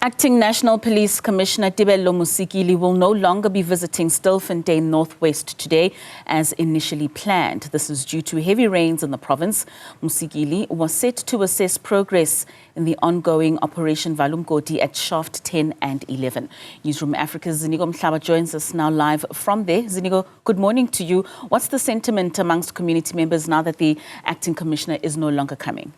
Acting National Police Commissioner Tebello Musikili will no longer be visiting Stilfontein Northwest today as initially planned. This is due to heavy rains in the province. Musikili was set to assess progress in the ongoing Operation Valum at Shaft 10 and 11. Newzroom Afrika's Ziniko Mhlaba joins us now live from there. Ziniko, good morning to you. What's the sentiment amongst community members now that the Acting Commissioner is no longer coming?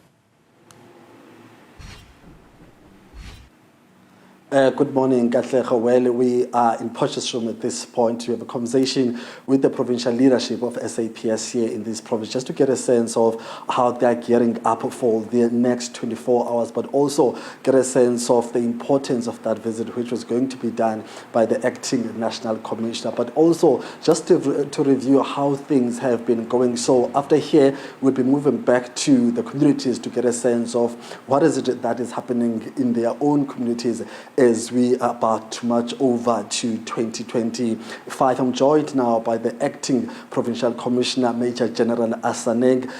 Good morning, Katlego. Well, we are in Potchefstroom at this point to have a conversation with the provincial leadership of SAPS here in this province, just to get a sense of how they are gearing up for the next 24 hours, but also get a sense of the importance of that visit, which was going to be done by the acting national commissioner, but also just to review how things have been going. So after here, we'll be moving back to the communities to get a sense of what is it that is happening in their own communities as we are about to march over to 2025. I'm joined now by the Acting Provincial Commissioner, Major General Asaneng,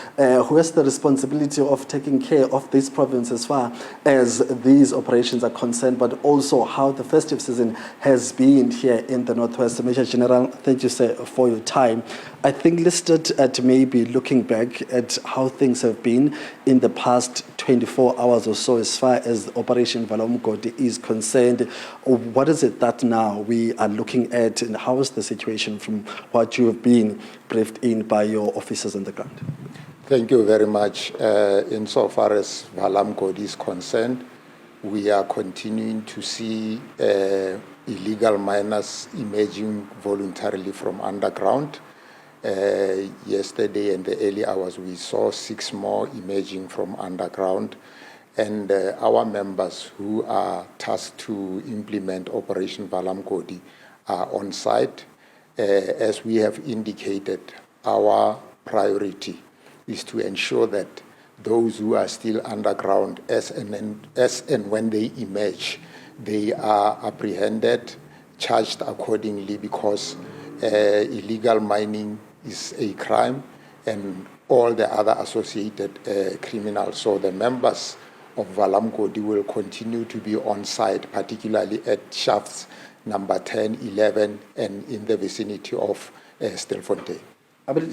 who has the responsibility of taking care of this province as far as these operations are concerned, but also how the festive season has been here in the Northwest. So Major General, thank you, sir, for your time. I think listed at maybe looking back at how things have been in the past 24 hours or so as far as Operation Valum is concerned. What is it that now we are looking at, and how is the situation from what you have been briefed in by your officers on the ground? Thank you very much. Insofar as Valum is concerned, we are continuing to see illegal miners emerging voluntarily from underground. Yesterday in the early hours, we saw 6 more emerging from underground, and our members who are tasked to implement Operation Valum are on site. As we have indicated, our priority is to ensure that those who are still underground, as and when they emerge, they are apprehended, charged accordingly, because illegal mining is a crime and all the other associated criminals. So the members of Valum will continue to be on site, particularly at shafts number 10, 11, and in the vicinity of Stilfontein.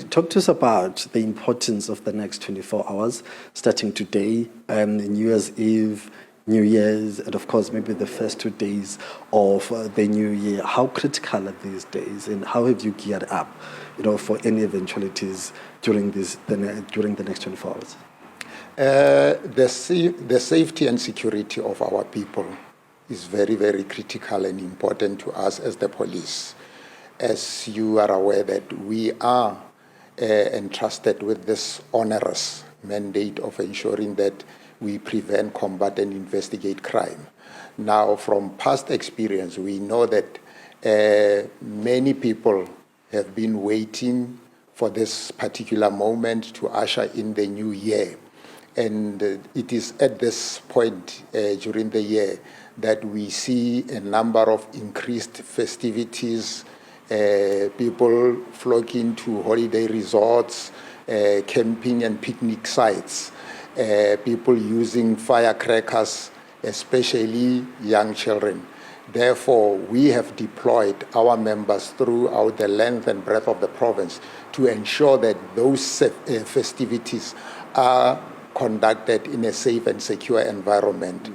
Talk to us about the importance of the next 24 hours, starting today, New Year's Eve, New Year's, and of course maybe the first 2 days of the new year. How critical are these days, and how have you geared up, for any eventualities during the next 24 hours? The safety and security of our people is very, very critical and important to us as the police. As you are aware that we are entrusted with this onerous mandate of ensuring that we prevent, combat, and investigate crime. Now, from past experience, we know that many people have been waiting for this particular moment to usher in the new year. And it is at this point during the year that we see a number of increased festivities, people flocking to holiday resorts, camping and picnic sites, people using firecrackers, especially young children. Therefore, we have deployed our members throughout the length and breadth of the province to ensure that those festivities are conducted in a safe and secure environment.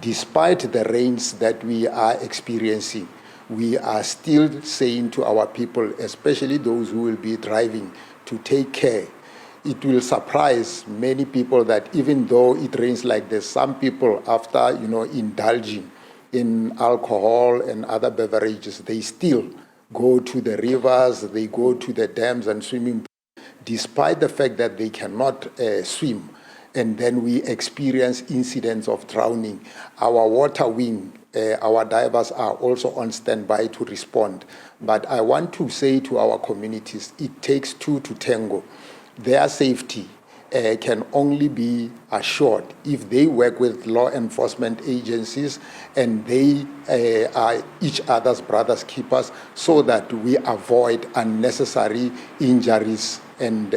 Despite the rains that we are experiencing, we are still saying to our people, especially those who will be driving, to take care. It will surprise many people that even though it rains like this, some people, after indulging in alcohol and other beverages, they still go to the rivers, they go to the dams and swimming pools, despite the fact that they cannot swim. And then we experience incidents of drowning. Our water wing, our divers are also on standby to respond. But I want to say to our communities, it takes 2 to tango. Their safety can only be assured if they work with law enforcement agencies and they are each other's brothers keepers, so that we avoid unnecessary injuries and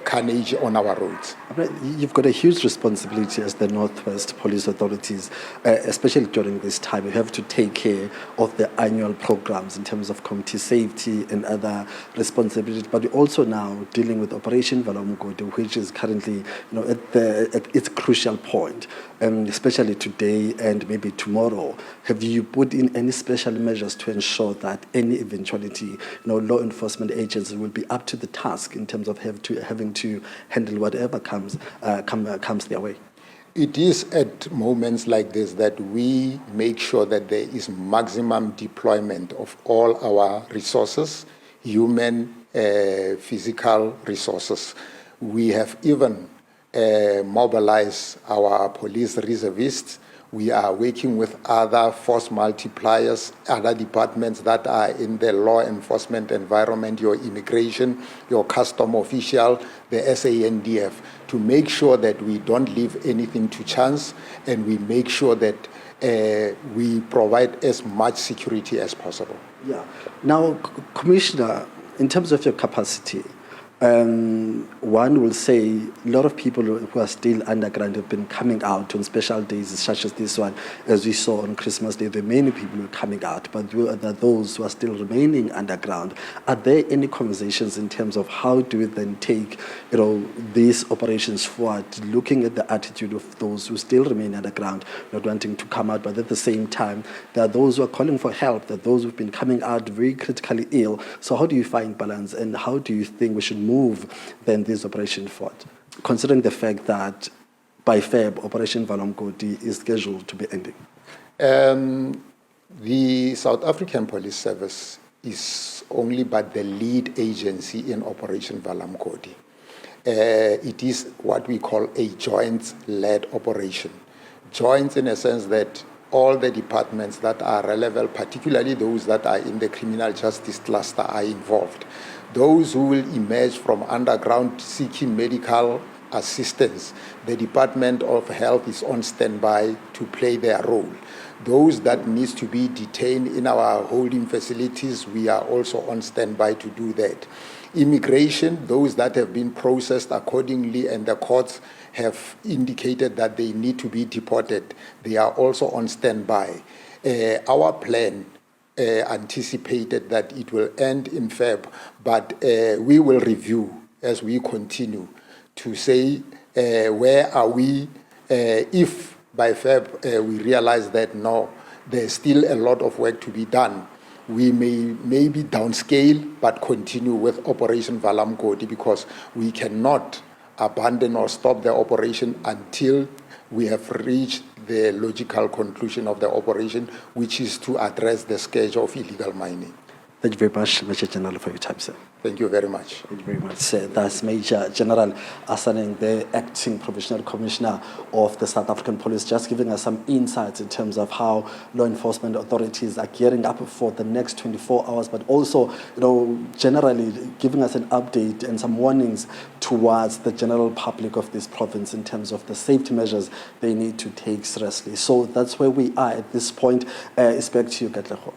carnage on our roads. You've got a huge responsibility as the Northwest Police Authorities, especially during this time. You have to take care of the annual programs in terms of community safety and other responsibilities. But you're also now dealing with Operation Valum, which is currently, at its crucial point, especially today and maybe tomorrow. Have you put in any special measures to ensure that any eventuality, law enforcement agencies will be up to the task in terms of having to handle whatever comes their way? It is at moments like this that we make sure that there is maximum deployment of all our resources, human, physical resources. We have even mobilized our police reservists. We are working with other force multipliers, other departments that are in the law enforcement environment, your immigration, your custom official, the SANDF, to make sure that we don't leave anything to chance and we make sure that we provide as much security as possible. Yeah. Now, Commissioner, in terms of your capacity, one will say a lot of people who are still underground have been coming out on special days such as this one. As we saw on Christmas Day, there are many people who are coming out, but there are those who are still remaining underground. Are there any conversations in terms of how do we then take these operations forward, looking at the attitude of those who still remain underground, not wanting to come out, but at the same time, there are those who are calling for help, there are those who have been coming out very critically ill. So how do you find balance, and how do you think we should move then this operation forward, considering the fact that by Feb, Operation Valum is scheduled to be ending? The South African Police Service is only but the lead agency in Operation Valum. It is what we call a joint-led operation. Joint in a sense that all the departments that are relevant, particularly those that are in the criminal justice cluster, are involved. Those who will emerge from underground seeking medical assistance, the Department of Health is on standby to play their role. Those that need to be detained in our holding facilities, we are also on standby to do that. Immigration, those that have been processed accordingly and the courts have indicated that they need to be deported, they are also on standby. Our plan anticipated that it will end in Feb, but we will review as we continue to say where are we if by Feb we realize that no, there's still a lot of work to be done. We may maybe downscale but continue with Operation Valum because we cannot abandon or stop the operation until we have reached the logical conclusion of the operation, which is to address the scourge of illegal mining. Thank you very much, Major General, for your time, sir. Thank you very much. Thank you very much, sir. That's Major General Asaneng, the Acting Provincial Commissioner of the South African Police, just giving us some insights in terms of how law enforcement authorities are gearing up for the next 24 hours, but also, generally giving us an update and some warnings towards the general public of this province in terms of the safety measures they need to take seriously. So that's where we are at this point. It's back to you, Katlego.